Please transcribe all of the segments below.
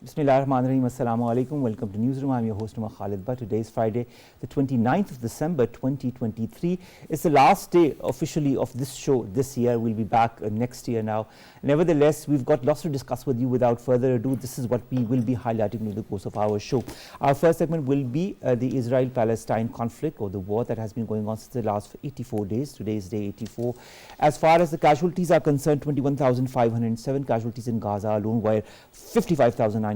Bismillahirrahmanirrahim. Assalamu alaikum. Welcome to Newsroom. I'm your host, Omar Khalid. But today is Friday, the 29th of December 2023. It's the last day officially of this show this year. We'll be back next year now. Nevertheless, we've got lots to discuss with you. Without further ado, this is what we will be highlighting in the course of our show. Our first segment will be the Israel-Palestine conflict, or the war that has been going on since the last 84 days. Today is day 84. As far as the casualties are concerned, 21,507 casualties in Gaza alone, while 55,915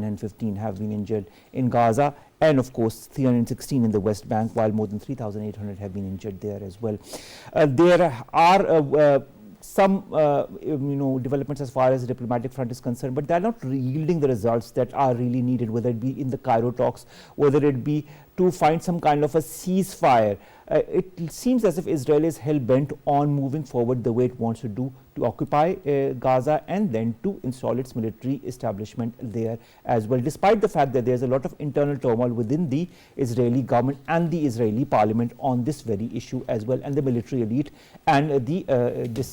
have been injured in Gaza, and of course 316 in the West Bank, while more than 3,800 have been injured there as well. There are some developments as far as the diplomatic front is concerned, but they are not yielding the results that are really needed, whether it be in the Cairo talks, whether it be to find some kind of a ceasefire. It seems as if Israel is hell-bent on moving forward the way it wants to do, to occupy Gaza and then to install its military establishment there as well, despite the fact that there's a lot of internal turmoil within the Israeli government and the Israeli parliament on this very issue as well, and the military elite and the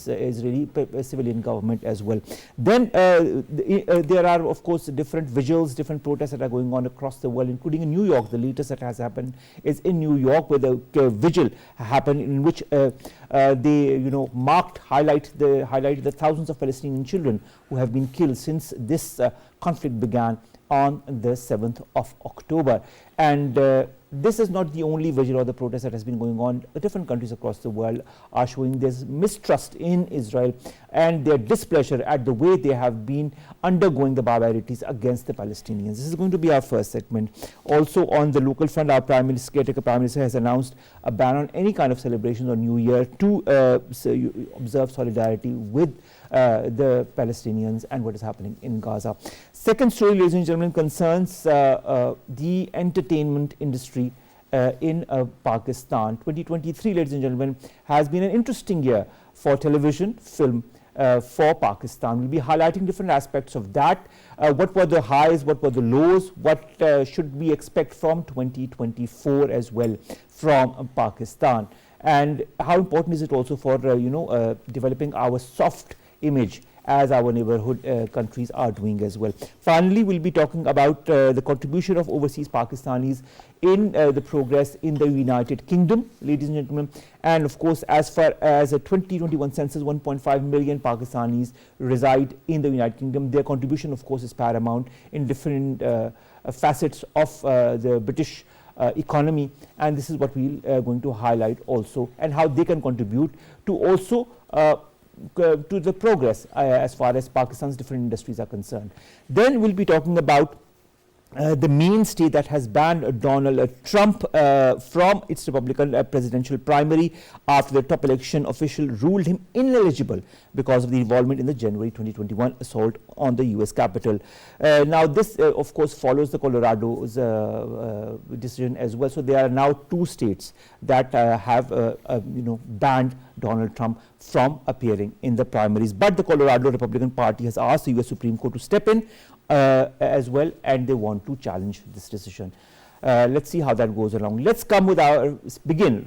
Israeli civilian government as well. Then there are of course different vigils, different protests that are going on across the world, including in New York. The latest that has happened is in New York, where the vigil happened in which they highlighted the thousands of Palestinian children who have been killed since this conflict began on the 7th of October. And this is not the only vigil or the protest that has been going on. Different countries across the world are showing this mistrust in Israel and their displeasure at the way they have been undergoing the barbarities against the Palestinians. This is going to be our first segment. Also on the local front, our Prime Minister has announced a ban on any kind of celebrations on New Year to observe solidarity with the Palestinians and what is happening in Gaza. Second story, ladies and gentlemen, concerns the entertainment industry in Pakistan. 2023, ladies and gentlemen, has been an interesting year for television, film for Pakistan. We'll be highlighting different aspects of that. What were the highs, what were the lows, what should we expect from 2024 as well from Pakistan, and how important is it also for developing our soft image as our neighborhood countries are doing as well. Finally, we'll be talking about the contribution of overseas Pakistanis in the progress in the United Kingdom, ladies and gentlemen. And of course, as far as a 2021 census, 1.5 million Pakistanis reside in the United Kingdom. Their contribution, of course, is paramount in different facets of the British economy, and this is what we're going to highlight also, and how they can contribute to also to the progress as far as Pakistan's different industries are concerned. Then we'll be talking about the mainstay that has banned Donald Trump from its Republican presidential primary after the top election official ruled him ineligible because of the involvement in the January 2021 assault on the US Capitol. Now this of course follows the Colorado's decision as well. So there are now two states that have banned Donald Trump from appearing in the primaries, but the Colorado Republican Party has asked the US Supreme Court to step in as well, and they want to challenge this decision. Let's see how that goes along. Let's begin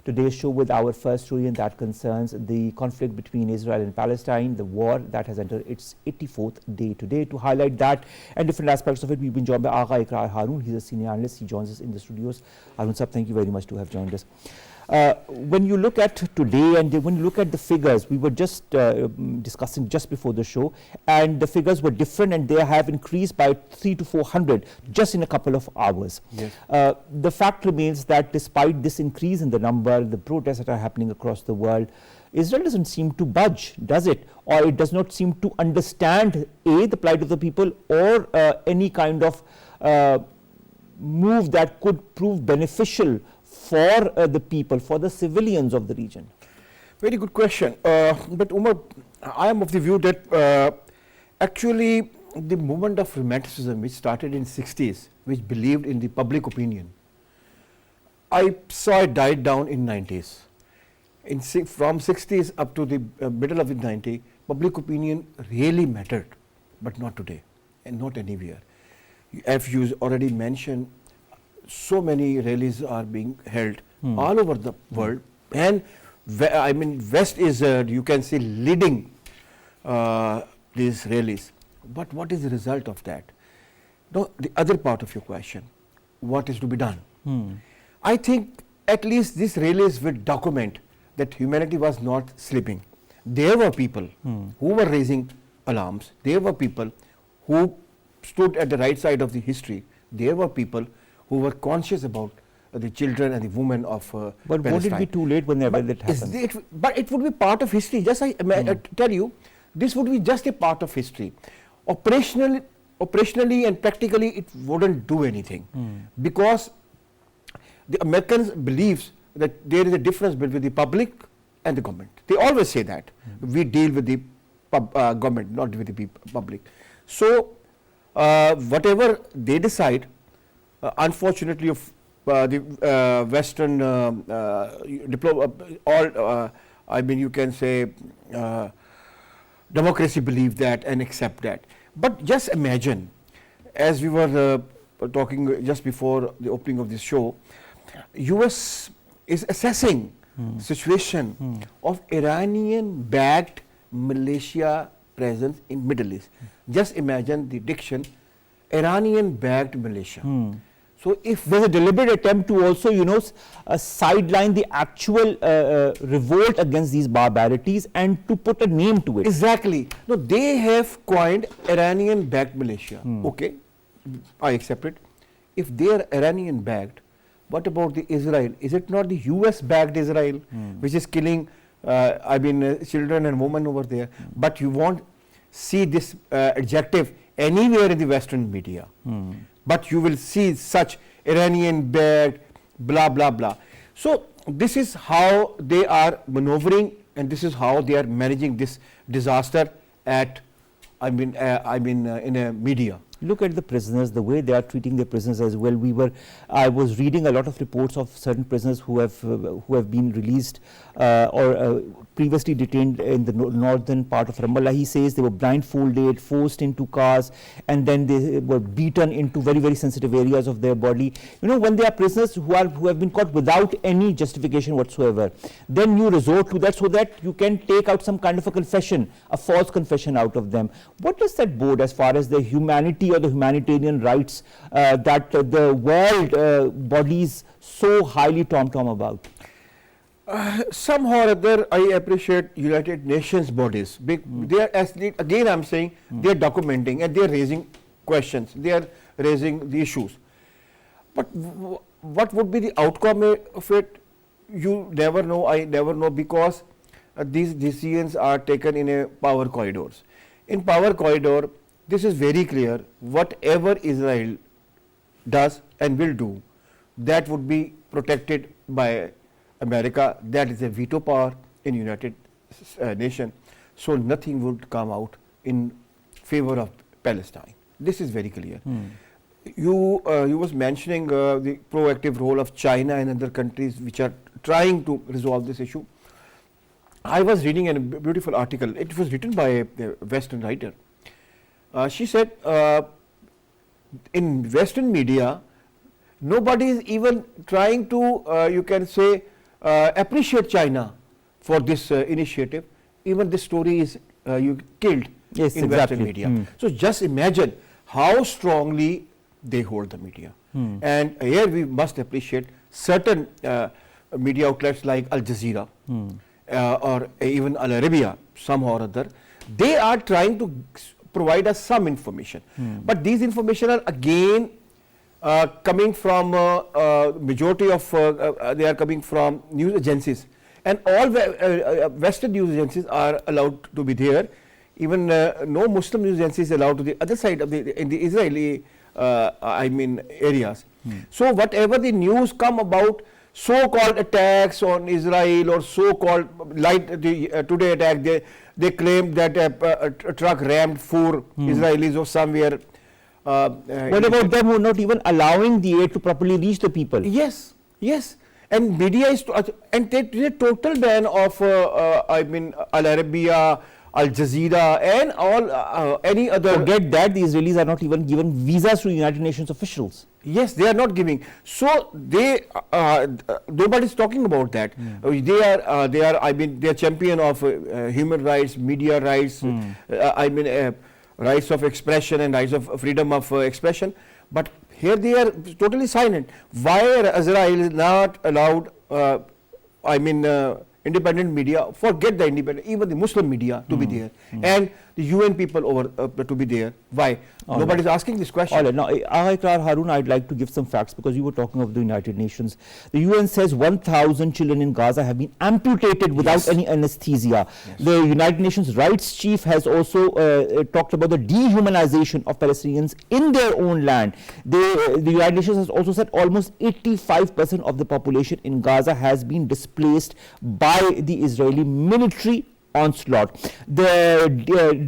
today's show with our first story, and that concerns the conflict between Israel and Palestine, the war that has entered its 84th day today. To highlight that and different aspects of it, we've been joined by Agha, Iqrar, Haroon. He's a senior analyst. He joins us in the studios. Haroon sir, thank you very much to have joined us. When you look at today and when you look at the figures, we were just discussing just before the show, and the figures were different, and they have increased by 300 to 400 just in a couple of hours. Yes. The fact remains that despite this increase in the number, the protests that are happening across the world, Israel doesn't seem to budge, does it? Or it does not seem to understand the plight of the people, or any kind of move that could prove beneficial for the people, for the civilians of the region. Very good question. But Omar, I am of the view that actually the movement of romanticism, which started in 60s, which believed in the public opinion, I saw it died down in 90s. From 60s up to the middle of the 90s, public opinion really mattered, but not today and not anywhere. As you already mentioned, so many rallies are being held all over the world, and I mean West is you can say leading these rallies. But what is the result of that? Now, the other part of your question, what is to be done? I think at least this release will document that humanity was not sleeping. There were people who were raising alarms. There were people who stood at the right side of the history. There were people who were conscious about the children and the women of But Palestine. won't it be too late whenever that happens? But it would be part of history. Just I tell you, this would be just a part of history. Operationally and practically, it wouldn't do anything because the Americans believes that there is a difference between the public and the government. They always say that we deal with the government, not with the public. So whatever they decide, unfortunately, of the Western I mean, you can say democracy believe that and accept that. But just imagine, as we were talking just before the opening of this show, US is assessing situation of Iranian-backed militia presence in Middle East. Just imagine the diction, Iranian-backed militia. So if there's a deliberate attempt to also, sideline the actual revolt against these barbarities and to put a name to it. Exactly. No, they have coined Iranian-backed militia. Okay, I accept it. If they are Iranian-backed, what about the Israel? Is it not the US-backed Israel, which is killing, children and women over there? But you won't see this adjective anywhere in the Western media. But you will see such Iranian-backed, blah, blah, blah. So this is how they are maneuvering, and this is how they are managing this disaster at, in a media. Look at the prisoners, the way they are treating their prisoners as well. I was reading a lot of reports of certain prisoners who have been released or previously detained in the northern part of Ramallah. He says they were blindfolded, forced into cars, and then they were beaten into very, very sensitive areas of their body. When they are prisoners who have been caught without any justification whatsoever, then you resort to that so that you can take out some kind of a confession, a false confession out of them. What does that bode as far as the humanity or the humanitarian rights that the world bodies so highly tom-tom about? Somehow or other, I appreciate United Nations bodies. They are, again I'm saying, they are documenting and they are raising questions. They are raising the issues. But what would be the outcome of it? You never know, I never know, because these decisions are taken in a power corridors. In power corridor, this is very clear. Whatever Israel does and will do, that would be protected by America. That is a veto power in United Nations. So nothing would come out in favor of Palestine. This is very clear. You was mentioning the proactive role of China and other countries which are trying to resolve this issue. I was reading a beautiful article. It was written by a Western writer. She said, in Western media, nobody is even trying to, you can say, appreciate China for this initiative. Even this story is killed in Western media. So just imagine how strongly they hold the media. And here we must appreciate certain media outlets like Al Jazeera or even Al Arabiya, somehow or other. They are trying to provide us some information. But these information are again coming from majority of they are coming from news agencies, and all Western news agencies are allowed to be there. Even no Muslim news agency is allowed to the other side of in the Israeli areas. So whatever the news come about so-called attacks on Israel or so-called like the today attack, they claimed that a truck rammed 4 Israelis or somewhere. What about them who are not even allowing the aid to properly reach the people? Yes, yes. And media is, and there is a total ban of, Al Arabiya, Al Jazeera, and all any other. Forget that the Israelis are not even given visas to United Nations officials. Yes, they are not giving. So they, nobody is talking about that. They are. They are champion of human rights, media rights. rights of expression and rights of freedom of expression. But here they are totally silent. Why Israel is not allowed, independent media, forget the independent, even the Muslim media to be there, and the UN people over to be there. Why? Nobody is asking this question. All right. Now, Iqrar, Haroon, I'd like to give some facts because you were talking of the United Nations. The UN says 1,000 children in Gaza have been amputated without any anesthesia. The United Nations rights chief has also talked about the dehumanization of Palestinians in their own land. The United Nations has also said almost 85% of the population in Gaza has been displaced by the Israeli military onslaught. The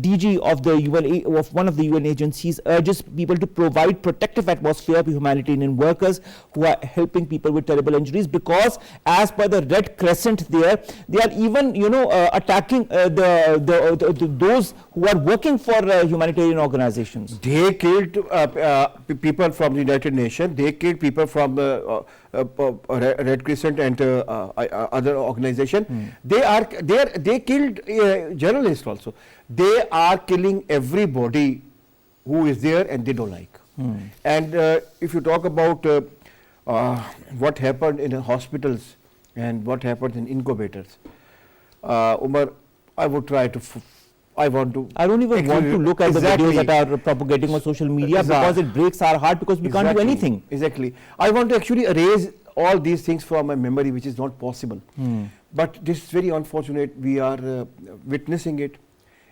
DG of the UN, of one of the UN agencies, urges people to provide protective atmosphere to humanitarian workers who are helping people with terrible injuries, because as per the Red Crescent there, they are even attacking those who are working for humanitarian organizations. They killed people from the United Nations. They killed people from Red Crescent and other organization. They killed journalists also. They are killing everybody who is there and they don't like. And if you talk about what happened in hospitals and what happened in incubators, Omar, I would try to. I don't even want to look at the videos that are propagating on social media because it breaks our heart, because we can't do anything. Exactly. I want to actually erase all these things from my memory, which is not possible. But this is very unfortunate. We are witnessing it.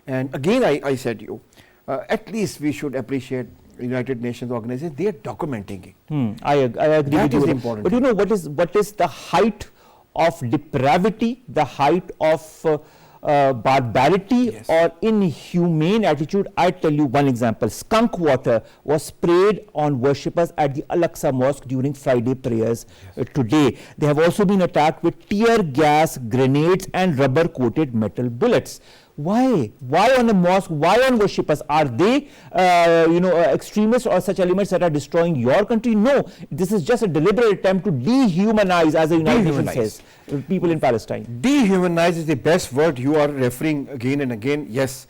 And again, I said you, at least we should appreciate United Nations organization. They are documenting it. I agree that with you. That is important. But you know what is the height of depravity, the height of barbarity or inhumane attitude? I tell you one example. Skunk water was sprayed on worshippers at the Al-Aqsa Mosque during Friday prayers today. They have also been attacked with tear gas, grenades and rubber coated metal bullets. Why? Why on a mosque? Why on worshippers? Are they extremists or such elements that are destroying your country? No, this is just a deliberate attempt to dehumanize, as the United Nations says, people in Palestine. Dehumanize is the best word you are referring again and again. Yes,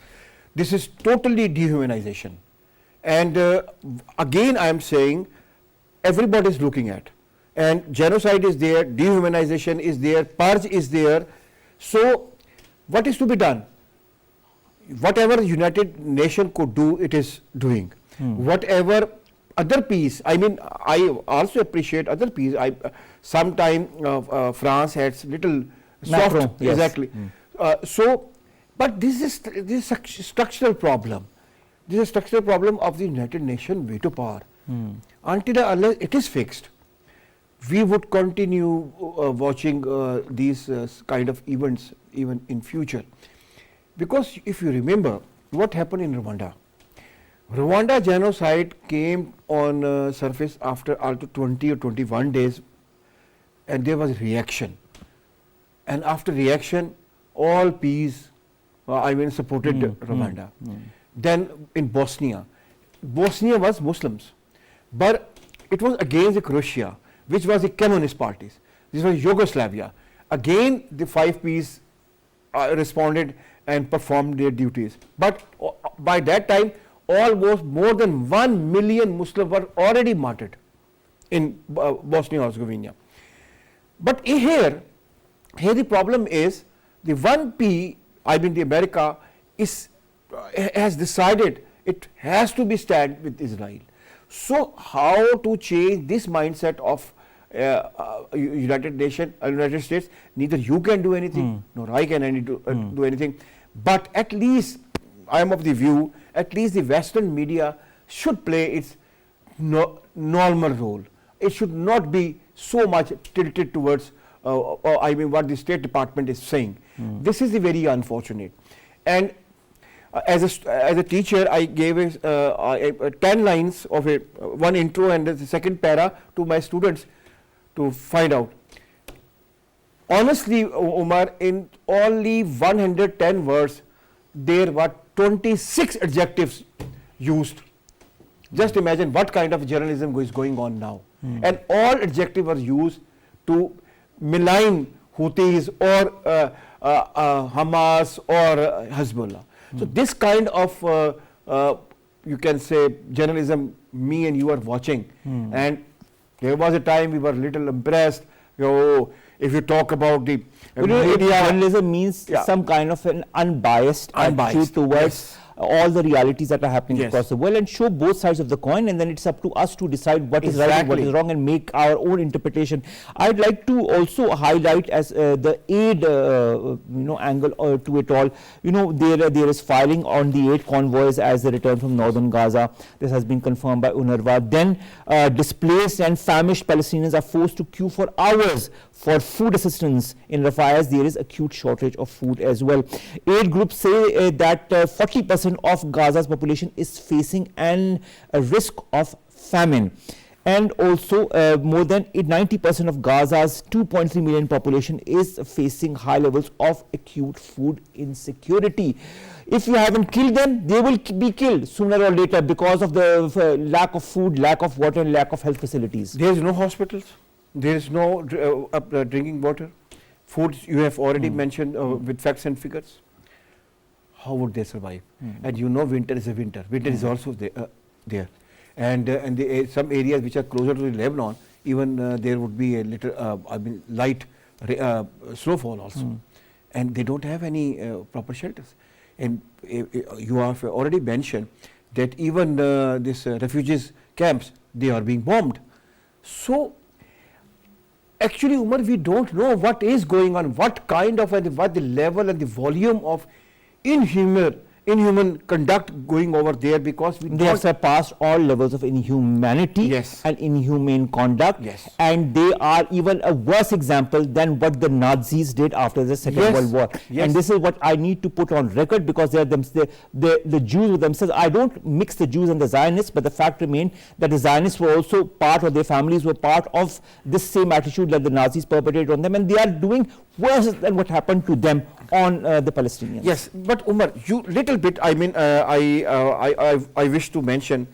this is totally dehumanization. And again I am saying, everybody is looking at, and genocide is there, dehumanization is there, purge is there. So what is to be done? Whatever the United Nations could do, it is doing. Whatever other peace, I also appreciate other peace. Sometime France had little soft, exactly. But this is a structural problem. This is a structural problem of the United Nations veto power. Until unless it is fixed, we would continue watching these kind of events even in future. Because if you remember what happened in Rwanda, Rwanda genocide came on surface after 20 or 21 days, and there was reaction. And after reaction, all peace, supported Rwanda. Then in Bosnia was Muslims, but it was against Croatia, which was the communist parties. This was Yugoslavia. Again, the 5 peace responded and performed their duties. But by that time, almost more than 1 million Muslims were already martyred in Bosnia and Herzegovina. But here the problem is the 1P, the America has decided it has to be stand with Israel. So how to change this mindset of United Nations, United States? Neither you can do anything, nor I can do anything. But at least, I am of the view, at least the Western media should play its normal role. It should not be so much tilted towards what the State Department is saying. This is very unfortunate. And as a teacher, I gave 10 lines of one intro and the second para to my students to find out. Honestly, Omar, in only 110 words, there were 26 adjectives used. Just imagine what kind of journalism is going on now. And all adjectives were used to malign Houthis or Hamas or Hezbollah. So this kind of you can say, journalism me and you are watching. And there was a time we were a little impressed. If you talk about the media, journalism means some kind of an unbiased attitude towards all the realities that are happening across the world, and show both sides of the coin, and then it's up to us to decide what is right and what is wrong and make our own interpretation. I'd like to also highlight as the aid angle to it all. There is filing on the aid convoys as they return from northern Gaza. This has been confirmed by UNRWA. Then displaced and famished Palestinians are forced to queue for hours for food assistance in Rafah, as there is acute shortage of food as well. Aid groups say that 40% of Gaza's population is facing a risk of famine. And also more than 90% of Gaza's 2.3 million population is facing high levels of acute food insecurity. If you haven't killed them, they will be killed sooner or later because of the lack of food, lack of water, and lack of health facilities. There is no hospitals. There is no drinking water. Foods you have already mentioned with facts and figures. How would they survive? And winter is a winter. Winter is also there. And some areas which are closer to Lebanon, even there would be a little, light snowfall also. And they don't have any proper shelters. And you have already mentioned that even these refugees camps, they are being bombed. So, actually, Umar, we don't know what is going on, what kind of, what the level and the volume of inhuman conduct going over there, because they have surpassed all levels of inhumanity and inhumane conduct, and they are even a worse example than what the Nazis did after the Second World War. And this is what I need to put on record, because they are the Jews themselves. I don't mix the Jews and the Zionists, but the fact remains that the Zionists were also part, or their families were part of this same attitude that the Nazis perpetrated on them, and they are doing worse than what happened to them on the Palestinians. Yes, but Umar, you little bit, I wish to mention,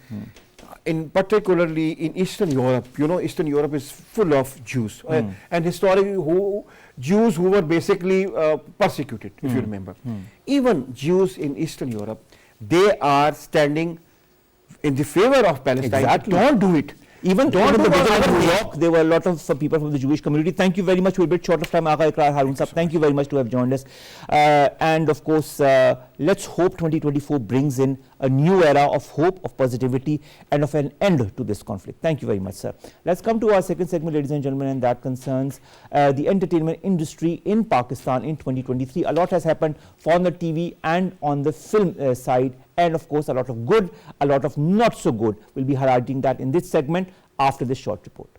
in particularly in Eastern Europe, Eastern Europe is full of Jews, and historically Jews who were basically persecuted, if you remember. Even Jews in Eastern Europe, they are standing in the favor of Palestine. Don't do it. Even in the beginning of New York, there were a lot of people from the Jewish community. Thank you very much. We're a bit short of time. Agha, Iqrar, Haroon sahab, thank you very much to have joined us. And of course, let's hope 2024 brings in a new era of hope, of positivity, and of an end to this conflict. Thank you very much, sir. Let's come to our second segment, ladies and gentlemen, and that concerns the entertainment industry in Pakistan in 2023. A lot has happened on the TV and on the film side. And of course, a lot of good, a lot of not so good. We'll be highlighting that in this segment after this short report.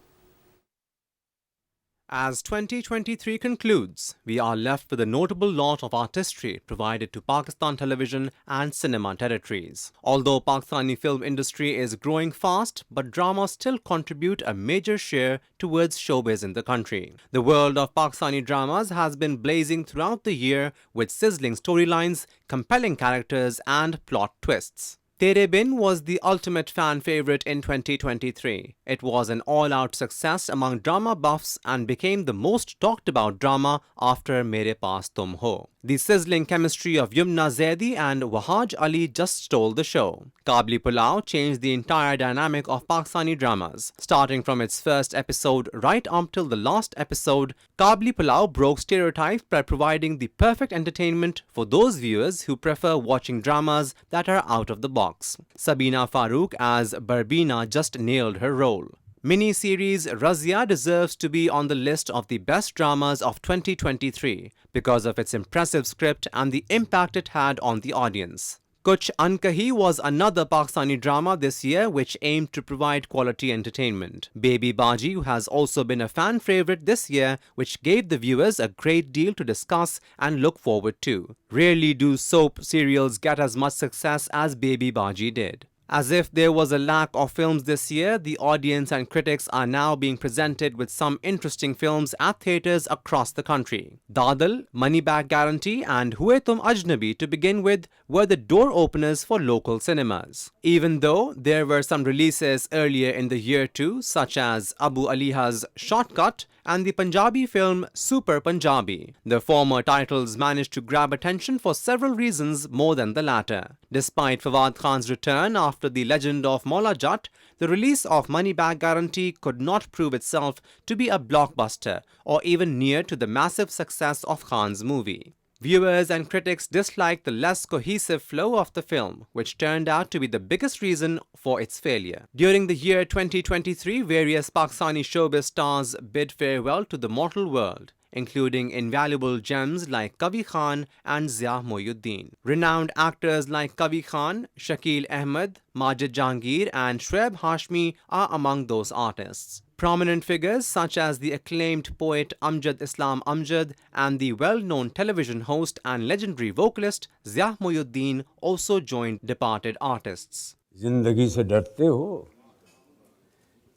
As 2023 concludes, we are left with a notable lot of artistry provided to Pakistan television and cinema territories. Although Pakistani film industry is growing fast, but dramas still contribute a major share towards showbiz in the country. The world of Pakistani dramas has been blazing throughout the year with sizzling storylines, compelling characters and plot twists. Tere Bin was the ultimate fan favorite in 2023. It was an all-out success among drama buffs and became the most talked about drama after Mere Paas Tum Ho. The sizzling chemistry of Yumna Zaidi and Wahaj Ali just stole the show. Kabli Pulao changed the entire dynamic of Pakistani dramas. Starting from its first episode right up till the last episode, Kabli Pulao broke stereotypes by providing the perfect entertainment for those viewers who prefer watching dramas that are out of the box. Sabina Farooq as Barbina just nailed her role. Mini-series Razia deserves to be on the list of the best dramas of 2023 because of its impressive script and the impact it had on the audience. Kuch Ankahi was another Pakistani drama this year which aimed to provide quality entertainment. Baby Baji has also been a fan favorite this year, which gave the viewers a great deal to discuss and look forward to. Rarely do soap serials get as much success as Baby Baji did. As if there was a lack of films this year, the audience and critics are now being presented with some interesting films at theatres across the country. Dadal, Money Back Guarantee and Hue Tum Ajnabi to begin with were the door openers for local cinemas. Even though there were some releases earlier in the year too, such as Abu Aliha's Shortcut and the Punjabi film Super Punjabi. The former titles managed to grab attention for several reasons more than the latter. Despite Fawad Khan's return after The Legend of Maula Jat, the release of Money Back Guarantee could not prove itself to be a blockbuster or even near to the massive success of Khan's movie. Viewers and critics disliked the less cohesive flow of the film, which turned out to be the biggest reason for its failure. During the year 2023, various Pakistani showbiz stars bid farewell to the mortal world, including invaluable gems like Kavi Khan and Zia Mohyuddin. Renowned actors like Kavi Khan, Shakil Ahmed, Majid Jahangir and Shoaib Hashmi are among those artists. Prominent figures such as the acclaimed poet Amjad Islam Amjad and the well-known television host and legendary vocalist Zia Mohyuddin also joined departed artists. जिंदगी से डरते हो,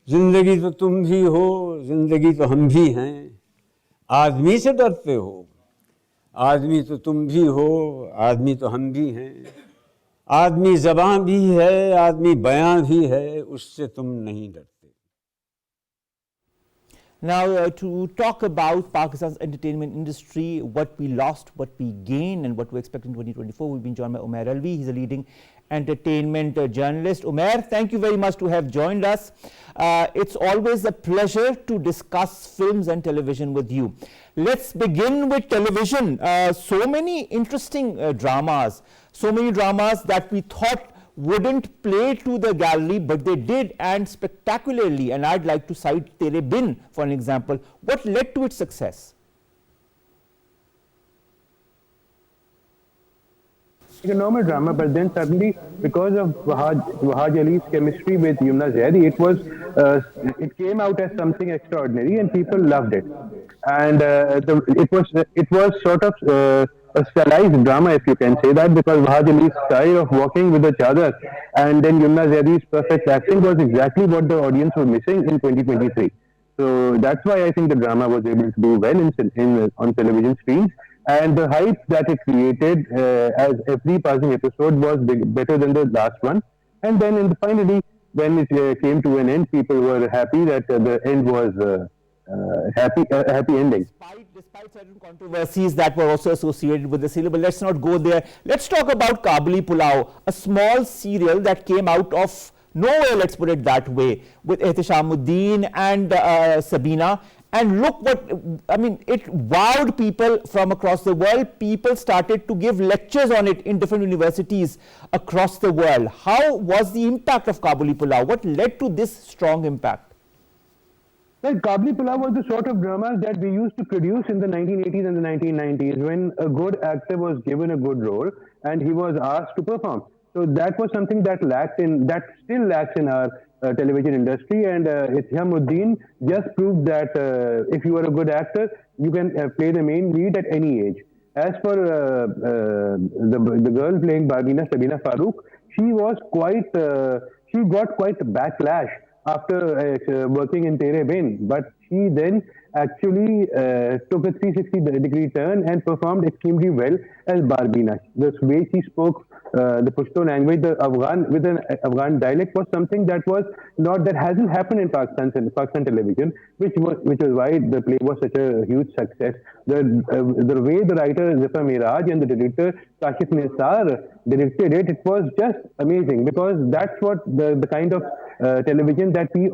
जिंदगी तो तुम भी हो, जिंदगी तो हम भी हैं. आदमी से डरते हो, आदमी तो तुम भी हो, आदमी तो हम भी हैं. आदमी ज़बान भी है, आदमी बयां भी है, उससे तुम नहीं डरते. Now, to talk about Pakistan's entertainment industry, what we lost, what we gained, and what we expect in 2024, we've been joined by Omair Alavi. He's a leading entertainment journalist. Omair, thank you very much to have joined us. It's always a pleasure to discuss films and television with you. Let's begin with television. So many interesting dramas, so many dramas that we thought wouldn't play to the gallery, but they did, and spectacularly. And I'd like to cite Tere Bin for an example. What led to its success? Like a normal drama, but then suddenly, because of Wahaj Ali's chemistry with Yumna Zaidi, it came out as something extraordinary, and people loved it. And it was sort of a stylized drama, if you can say that, because Wahaj Ali's style of walking with the chadar and then Yumna Zaidi's perfect acting was exactly what the audience was missing in 2023. So that's why I think the drama was able to do well on television screens. And the hype that it created as every passing episode was better than the last one. And then finally, when it came to an end, people were happy that the end was a happy ending. Despite certain controversies that were also associated with the serial, but let's not go there. Let's talk about Kabuli Pulao, a small serial that came out of nowhere, let's put it that way, with Ehtishamuddin and Sabina. And look what, I mean, it wowed people from across the world. People started to give lectures on it in different universities across the world. How was the impact of Kabuli Pulao? What led to this strong impact? Well, Kabuli Pulao was the sort of dramas that we used to produce in the 1980s and the 1990s when a good actor was given a good role and he was asked to perform. So that was something that still lacks in our television industry, and Ehtishamuddin just proved that if you are a good actor, you can play the main lead at any age. As for the girl playing Barbina, Sabina Farooq, she got quite a backlash after working in Tere Bin, but she then actually took a 360-degree turn and performed extremely well as Barbina. The way she spoke the Pashto language, the Afghan with an Afghan dialect, was something that hasn't happened in Pakistan television, which was why the play was such a huge success. The way the writer Zafar Miraj and the director Kashif Nisar directed it was just amazing, because that's what the kind of television that we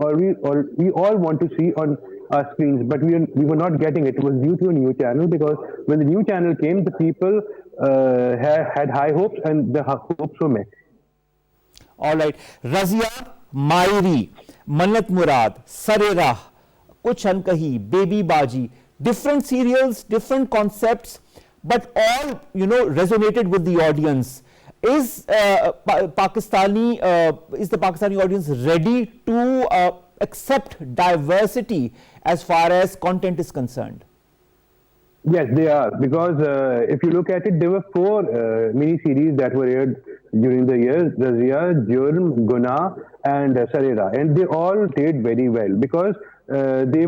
all want to see on our screens, but we were not getting it. It was due to a new channel, because when the new channel came, the people had high hopes, and the hopes were met. All right, Razia, Mairi, Mannat Murad, Sarerah, Kuch Ankahi, Baby Baji, different serials, different concepts, but all resonated with the audience. Is the Pakistani audience ready to accept diversity as far as content is concerned? Yes, they are, because if you look at it, there were 4 mini-series that were aired during the year: Razia, Jurm, Guna and Sarera, and they all did very well, because they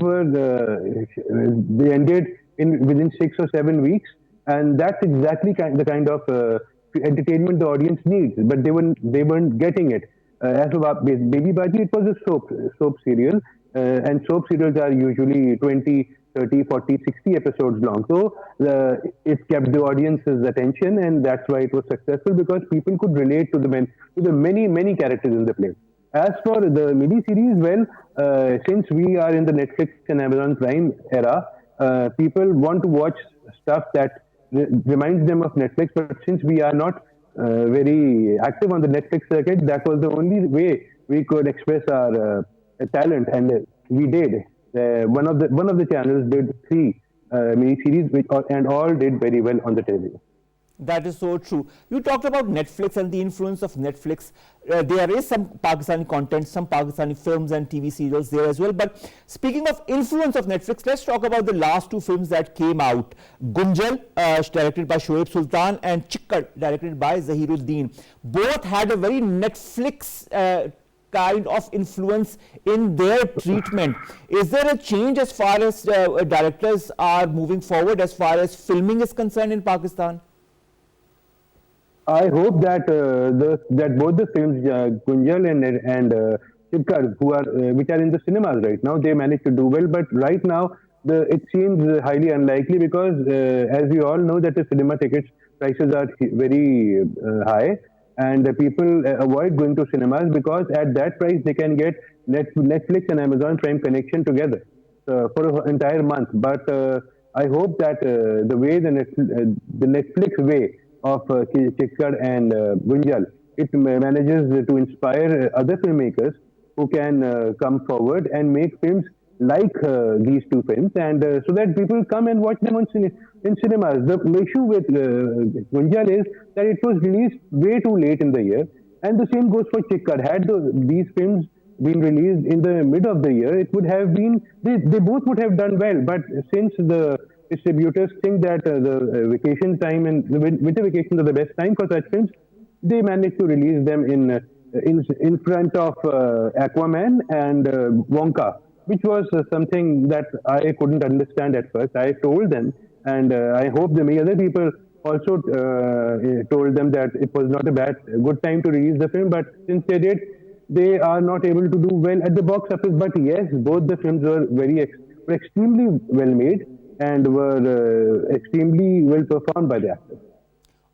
ended within 6 or 7 weeks, and that's exactly the kind of entertainment the audience needs, but they weren't getting it. As for Baby Baji, it was a soap serial, and soap serials are usually 20, 30, 40, 60 episodes long. So it kept the audience's attention, and that's why it was successful, because people could relate to the many characters in the play. As for the mini series, well, since we are in the Netflix and Amazon Prime era, people want to watch stuff that reminds them of Netflix. But since we are not very active on the Netflix circuit, that was the only way we could express our talent, and we did. One of the channels did 3 mini series, and all did very well on the television. That is so true. You talked about Netflix and the influence of Netflix. There is some Pakistani content, some Pakistani films and TV serials there as well. But speaking of influence of Netflix, let's talk about the last 2 films that came out. Gunjal, directed by Shoaib Sultan, and Chikkad, directed by Zahiruddin. Both had a very Netflix kind of influence in their treatment. Is there a change as far as directors are moving forward as far as filming is concerned in Pakistan? I hope that that both the films, Gunjal and Chikkad, which are in the cinemas right now, they managed to do well. But right now, it seems highly unlikely, because as we all know that the cinema tickets prices are very high, and people avoid going to cinemas because at that price they can get Netflix and Amazon Prime connection together for an entire month. But I hope that the way the Netflix way of Chikkad and Gunjal, it manages to inspire other filmmakers who can come forward and make films like these 2 films, and so that people come and watch them in cinemas. The issue with Gunjal is that it was released way too late in the year, and the same goes for Chikkad. Had these films been released in the mid of the year, it would have been, they both would have done well. But since the distributors think that the vacation time and the winter vacations are the best time for such films, they managed to release them in front of Aquaman and Wonka, which was something that I couldn't understand at first. I told them, and I hope the many other people also told them that it was not a good time to release the film, but since they did, they are not able to do well at the box office. But yes, both the films were were extremely well made and were extremely well performed by the actors.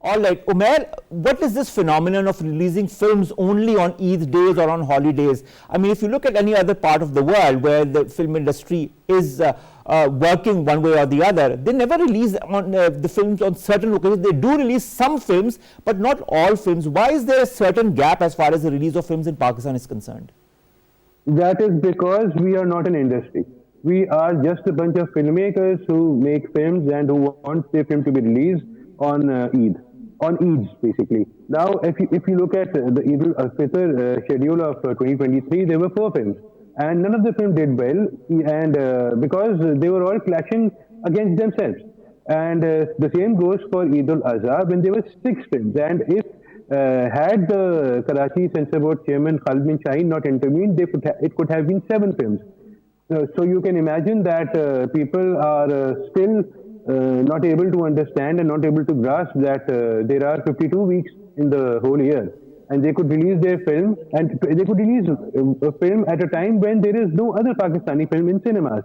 All right, Omair, what is this phenomenon of releasing films only on Eid days or on holidays? I mean, if you look at any other part of the world where the film industry is working one way or the other, they never release the films on certain occasions. They do release some films, but not all films. Why is there a certain gap as far as the release of films in Pakistan is concerned? That is because we are not an industry. We are just a bunch of filmmakers who make films and who want their film to be released on Eid. On Eids, basically. Now, if you look at the Eid al-Fitr schedule of 2023, there were 4 films, and none of the films did well, and because they were all clashing against themselves. And the same goes for Eid al-Azha, when there were 6 films. And if had the Karachi Censor Board Chairman Khalid bin Shaheen not intervened, it could have been 7 films. So you can imagine that people are still not able to understand and not able to grasp that there are 52 weeks in the whole year, and they could release their film, and they could release a film at a time when there is no other Pakistani film in cinemas.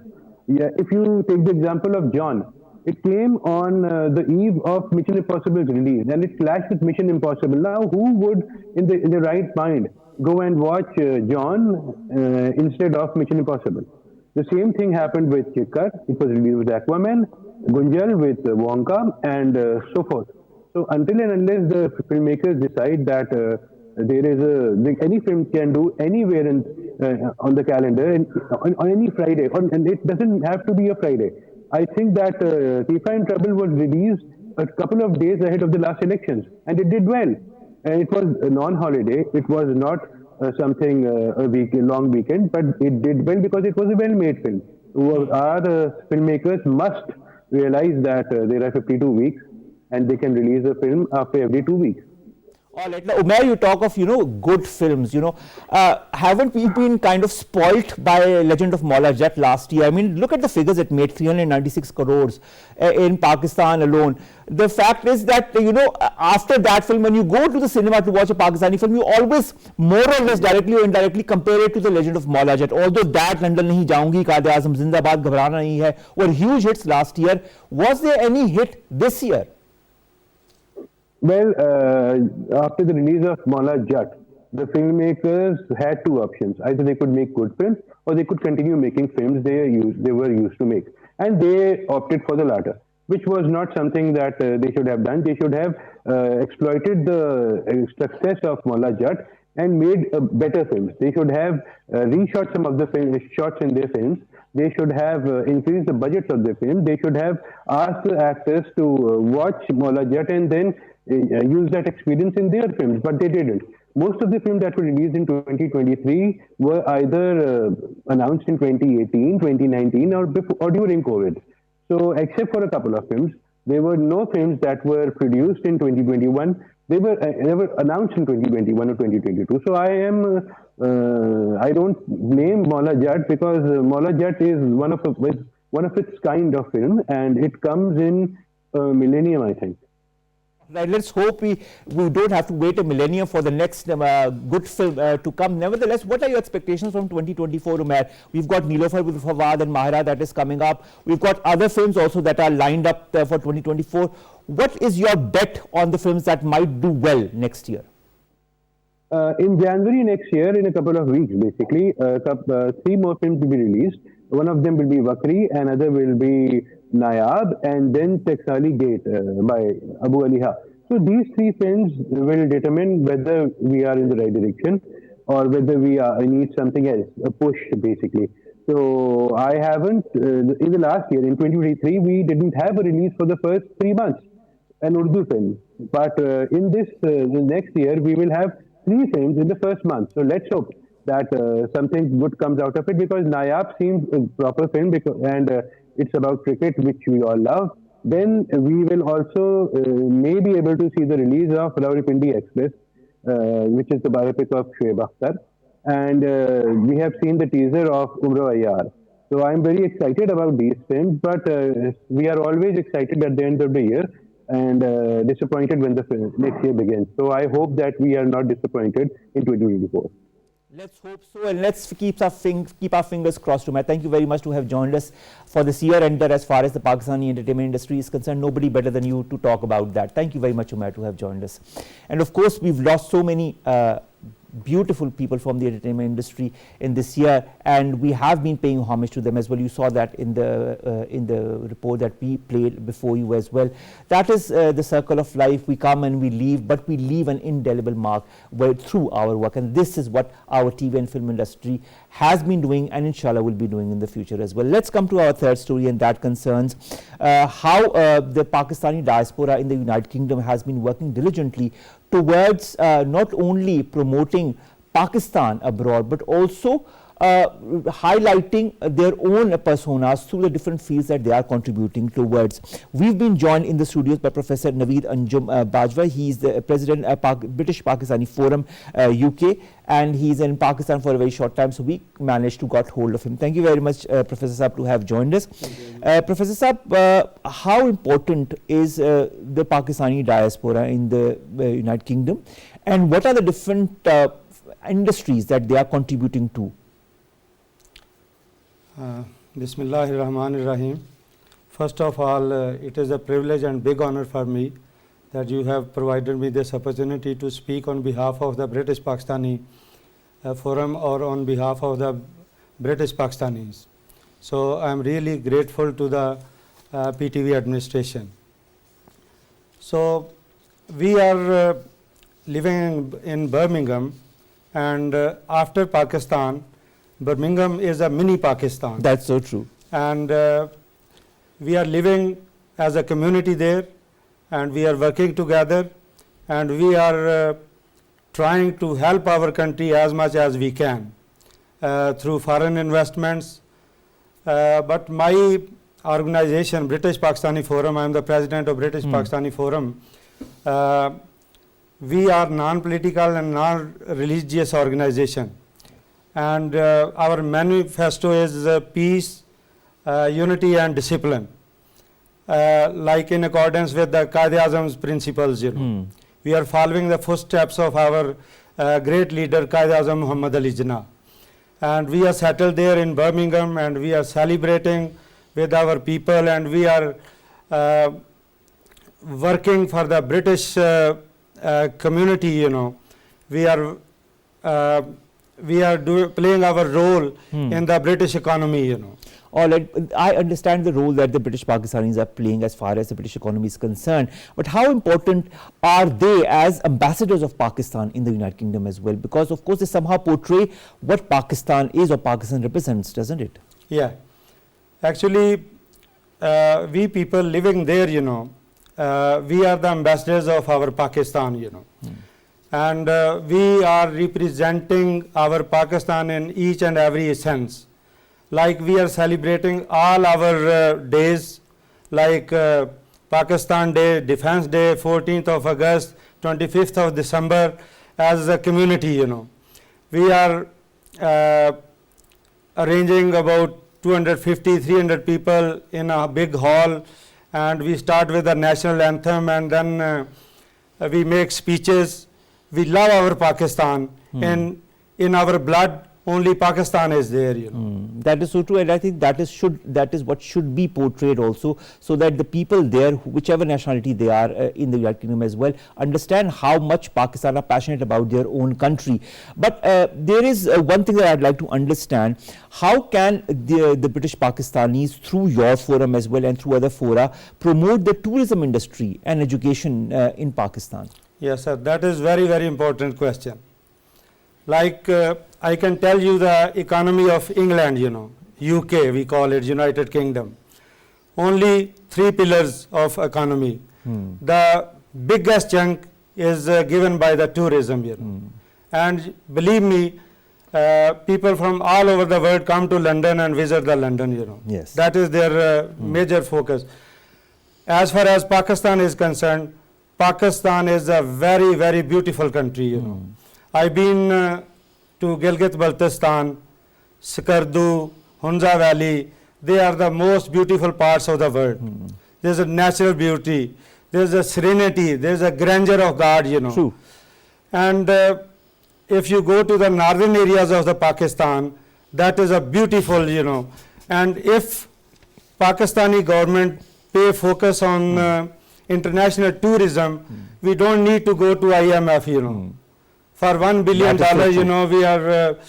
Yeah, if you take the example of John, it came on the eve of Mission Impossible's release, and it clashed with Mission Impossible. Now, who would, in the right mind, go and watch John instead of Mission Impossible? The same thing happened with Chikkad. It was released with Aquaman, Gunjal with Wonka, and so forth. So until and unless the filmmakers decide that any film can do anywhere on the calendar, on any Friday, and it doesn't have to be a Friday. I think that Tifa in Trouble was released a couple of days ahead of the last elections, and it did well. And it was a non-holiday. It was not a long weekend, but it did well because it was a well-made film. Our filmmakers must realize that there are 52 weeks and they can release a film after every 2 weeks. All right. Now, Omair, you talk of, good films, haven't we been kind of spoilt by Legend of MAA J last year? I mean, look at the figures it made, 396 crores in Pakistan alone. The fact is that, after that film, when you go to the cinema to watch a Pakistani film, you always more or less directly or indirectly compare it to the Legend of MAA J. Although that London nahi jaungi, Qaid-e-Azam Zindabad, Ghabrana nahi hai, were huge hits last year. Was there any hit this year? Well, after the release of MAA J, the filmmakers had two options. Either they could make good films or they could continue making films they were used to make. And they opted for the latter, which was not something that they should have done. They should have exploited the success of MAA J and made better films. They should have reshot some of the shots in their films. They should have increased the budgets of their film. They should have asked the actors to watch MAA J and then use that experience in their films, but they didn't. Most of the films that were released in 2023 were either announced in 2018, 2019, or during COVID. So, except for a couple of films, there were no films that were produced in 2021. They were never announced in 2021 or 2022. So, I don't blame MAA J because MAA J is one of its kind of film, and it comes in a millennium, I think. Right, let's hope we don't have to wait a millennium for the next good film to come. Nevertheless, what are your expectations from 2024, Omair? We've got Nilofer with Fawad and Mahira that is coming up. We've got other films also that are lined up for 2024. What is your bet on the films that might do well next year? In January next year, in a couple of weeks, basically, 3 more films will be released. One of them will be Vakri, another will be Nayab, and then Texali Gate by Abu Aliha. So these 3 films will determine whether we are in the right direction or whether we need something else, a push basically. So I haven't, in the last year, in 2023, we didn't have a release for the first 3 months, an Urdu film. But in this next year, we will have 3 films in the first month. So let's hope that something good comes out of it, because Nayab seems a proper film and it's about cricket, which we all love. Then we will also may be able to see the release of Rawalpindi Express, which is the biopic of Shoaib Akhtar. And we have seen the teaser of Umra Ayyar. So I'm very excited about these films, but we are always excited at the end of the year and disappointed when the next year begins. So I hope that we are not disappointed in 2024. Let's hope so, and let's keep our fingers crossed. Omair, thank you very much to have joined us for this year-ender as far as the Pakistani entertainment industry is concerned. Nobody better than you to talk about that. Thank you very much, Omair, to have joined us. And of course, we've lost so many beautiful people from the entertainment industry in this year, and we have been paying homage to them as well. You saw that in the report that we played before you as well. That is the circle of life. We come and we leave, but we leave an indelible mark through our work, and this is what our TV and film industry has been doing, and inshallah will be doing in the future as well. Let's come to our third story, and that concerns how the Pakistani diaspora in the United Kingdom has been working diligently towards not only promoting Pakistan abroad, but also highlighting their own personas through the different fields that they are contributing towards. We've been joined in the studios by Professor Naveed Anjum Bajwa. He is the president of British Pakistani Forum UK, and he's in Pakistan for a very short time, so we managed to got hold of him. Thank you very much, Professor Saab, to have joined us. Professor Saab, how important is the Pakistani diaspora in the United Kingdom, and what are the different industries that they are contributing to? Bismillahirrahmanirrahim. First of all, it is a privilege and big honor for me that you have provided me this opportunity to speak on behalf of the British Pakistani Forum or on behalf of the British Pakistanis. So I am really grateful to the PTV administration. So we are living in Birmingham, and after Pakistan, Birmingham is a mini Pakistan. That's so true. And we are living as a community there, and we are working together, and we are trying to help our country as much as we can through foreign investments. But my organization, British Pakistani Forum, I am the president of British Pakistani Forum, we are non-political and non-religious organization, and our manifesto is peace, unity and discipline, like in accordance with the Quaid-e-Azam's principles. We are following the footsteps of our great leader Quaid-e-Azam Muhammad Ali Jinnah, and we are settled there in Birmingham, and we are celebrating with our people, and we are working for the British community. We are playing our role in the British economy. All right, I understand the role that the British Pakistanis are playing as far as the British economy is concerned, but how important are they as ambassadors of Pakistan in the United Kingdom as well? Because of course they somehow portray what Pakistan is or Pakistan represents, doesn't it? Yeah, actually we people living there, we are the ambassadors of our Pakistan, and we are representing our Pakistan in each and every sense. Like we are celebrating all our days, like Pakistan Day, Defense Day, 14th of August, 25th of December, as a community. We are arranging about 250, 300 people in a big hall, and we start with the national anthem, and then we make speeches. We love our Pakistan, and in our blood only Pakistan is there. That is so true, and I think that is what should be portrayed also, so that the people there, whichever nationality they are in the United Kingdom as well, understand how much Pakistan are passionate about their own country. But there is one thing that I'd like to understand: how can the British Pakistanis, through your forum as well and through other fora, promote the tourism industry and education in Pakistan? Yes, sir, that is very, very important question. Like I can tell you the economy of England, UK, we call it United Kingdom. Only 3 pillars of economy. The biggest chunk is given by the tourism, and believe me, people from all over the world come to London and visit the London, Yes. That is their major focus. As far as Pakistan is concerned, Pakistan is a very, very beautiful country, I've been to Gilgit-Baltistan, Sikardu, Hunza Valley. They are the most beautiful parts of the world. There's a natural beauty, there's a serenity, there's a grandeur of God, True. And if you go to the northern areas of the Pakistan, that is a beautiful, and if Pakistani government pay focus on international tourism, we don't need to go to IMF, For $1 billion, we are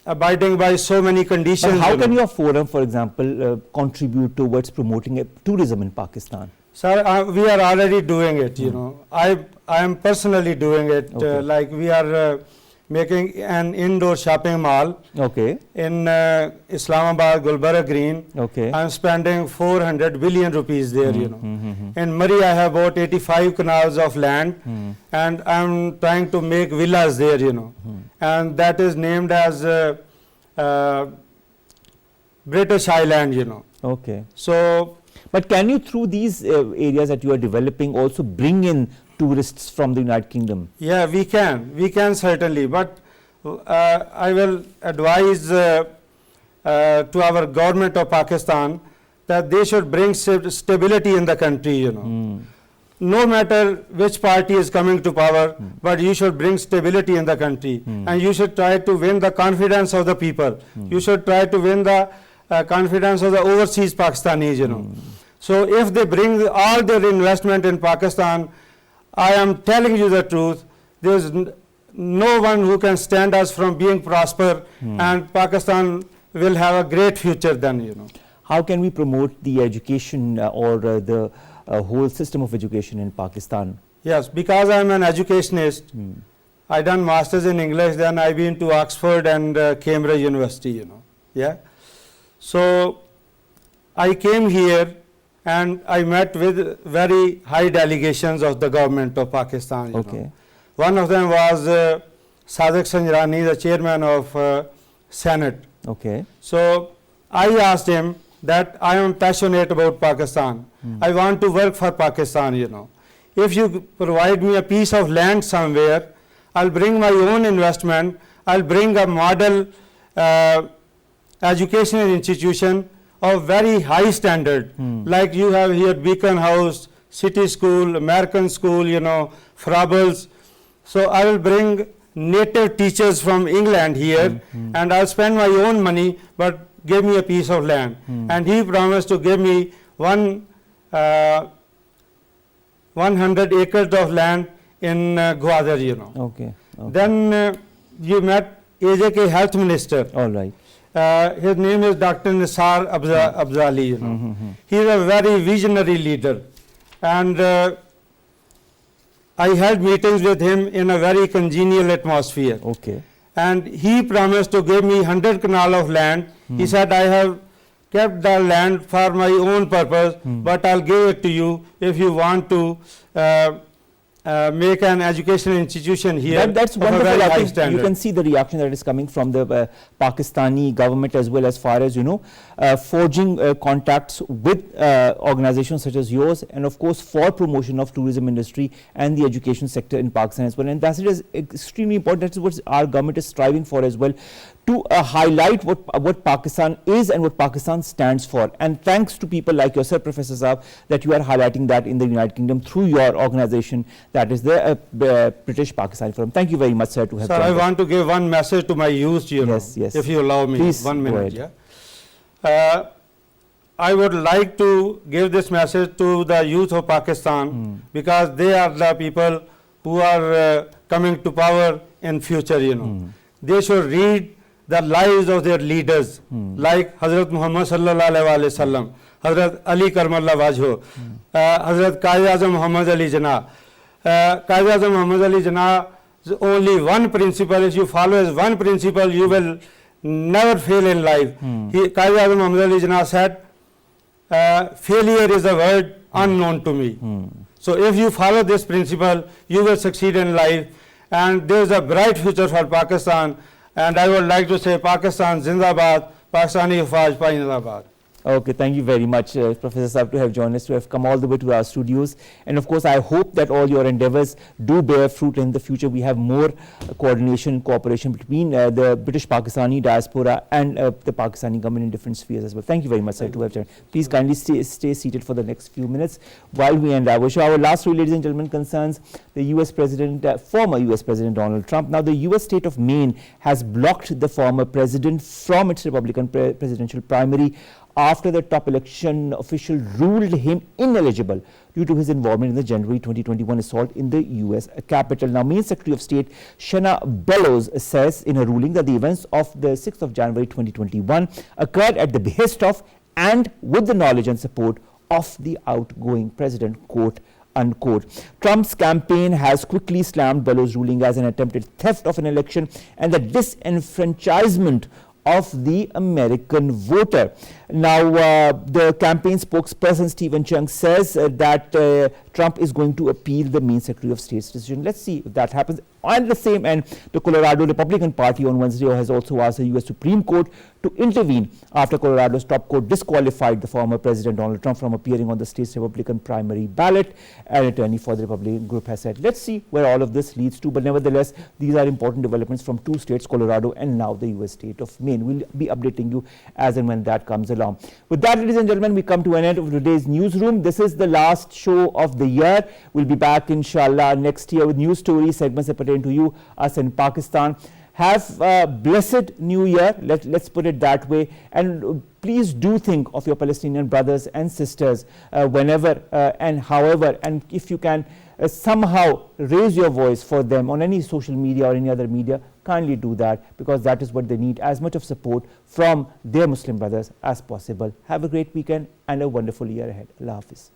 abiding by so many conditions. But how can your forum, for example, contribute towards promoting tourism in Pakistan? Sir, we are already doing it, I am personally doing it. Okay. Like we are making an indoor shopping mall in Islamabad, Gulbarga Green. I am spending 400 billion rupees there, In Murray, I have about 85 canals of land, and I am trying to make villas there, and that is named as British Island, So, but can you, through these areas that you are developing, also bring in tourists from the United Kingdom? Yeah, we can certainly, but I will advise to our government of Pakistan that they should bring stability in the country, No matter which party is coming to power, but you should bring stability in the country, and you should try to win the confidence of the people. You should try to win the confidence of the overseas Pakistanis, So if they bring all their investment in Pakistan, I am telling you the truth, there is no one who can stand us from being prosper, and Pakistan will have a great future then, How can we promote the education or the whole system of education in Pakistan? Yes, because I am an educationist, I done masters in English, then I been to Oxford and Cambridge University, Yeah. So I came here and I met with very high delegations of the government of Pakistan. One of them was Sadiq Sanjrani, the chairman of Senate. So I asked him that I am passionate about Pakistan. I want to work for Pakistan, if you provide me a piece of land somewhere, I'll bring my own investment, I'll bring a model educational institution of very high standard, like you have here Beacon House, City School, American School, you know, Frabbles. So I will bring native teachers from England here, and I'll spend my own money, but give me a piece of land. And he promised to give me 100 acres of land in Gaza, you know. Okay. Then you met AJK Health Minister. All right. His name is Dr. Nisar Abzali, you know. He is a very visionary leader. And I held meetings with him in a very congenial atmosphere. Okay. And he promised to give me 100 canal of land. He said, I have kept the land for my own purpose, but I'll give it to you if you want to make an educational institution here. That's of a wonderful. very I high think standard. you can see the reaction that is coming from the Pakistani government, as well as far as, you know, forging contacts with organizations such as yours, and of course for promotion of tourism industry and the education sector in Pakistan as well. And that is extremely important. That's what our government is striving for as well, to highlight what Pakistan is and what Pakistan stands for. And thanks to people like yourself, Professor Saab, that you are highlighting that in the United Kingdom through your organization, that is the British Pakistani Forum. Thank you very much, sir, to have Sir, I want to give one message to my youth, you know, Yes, yes. if you allow me. Please, 1 go minute. ahead. Yeah. I would like to give this message to the youth of Pakistan, because they are the people who are coming to power in future, you know. They should read the lives of their leaders, like Hazrat Muhammad sallallahu alaihi wasallam, Hazrat Ali Karmallah Wajho, Hazrat Qaid-e-Azam Muhammad Ali Jinnah. Qaid-e-Azam Muhammad Ali Jinnah, only one principle, if you follow his one principle, you will never fail in life. Qaid-e-Azam Muhammad Ali Jinnah said, failure is a word unknown to me. So if you follow this principle, you will succeed in life, and there is a bright future for Pakistan. And I would like to say, Pakistan Zindabad, Pakistani Hufaj Zindabad. Okay, thank you very much, Professor Saab, to have joined us, to have come all the way to our studios. And of course, I hope that all your endeavors do bear fruit in the future. We have more coordination, cooperation between the British Pakistani Diaspora and the Pakistani government in different spheres as well. Thank you very much, sir, to have joined. Please kindly stay seated for the next few minutes while we end our show. Our last story, ladies and gentlemen, concerns the US President, former US President Donald Trump. Now, the US state of Maine has blocked the former president from its Republican presidential primary after the top election official ruled him ineligible due to his involvement in the January 2021 assault in the US Capitol. Now, Maine Secretary of State Shanna Bellows says in a ruling that the events of the 6th of January 2021 occurred at the behest of and with the knowledge and support of the outgoing president, quote unquote. Trump's campaign has quickly slammed Bellows' ruling as an attempted theft of an election and the disenfranchisement of the American voter. Now, the campaign spokesperson Stephen Chung says that Trump is going to appeal the Maine Secretary of State's decision. Let's see if that happens. On the same end, the Colorado Republican Party on Wednesday has also asked the U.S. Supreme Court to intervene after Colorado's top court disqualified the former President Donald Trump from appearing on the state's Republican primary ballot. An attorney for the Republican group has said, let's see where all of this leads to. But nevertheless, these are important developments from two states, Colorado and now the U.S. state of Maine. We'll be updating you as and when that comes along. With that, ladies and gentlemen, we come to an end of today's newsroom. This is the last show of the year. We'll be back, inshallah, next year with news stories, segments that pertain to you, us in Pakistan. Have a blessed new year, let's put it that way, and please do think of your Palestinian brothers and sisters whenever and however, and if you can somehow raise your voice for them on any social media or any other media, kindly do that, because that is what they need, as much of support from their Muslim brothers as possible. Have a great weekend and a wonderful year ahead. Allah Hafiz.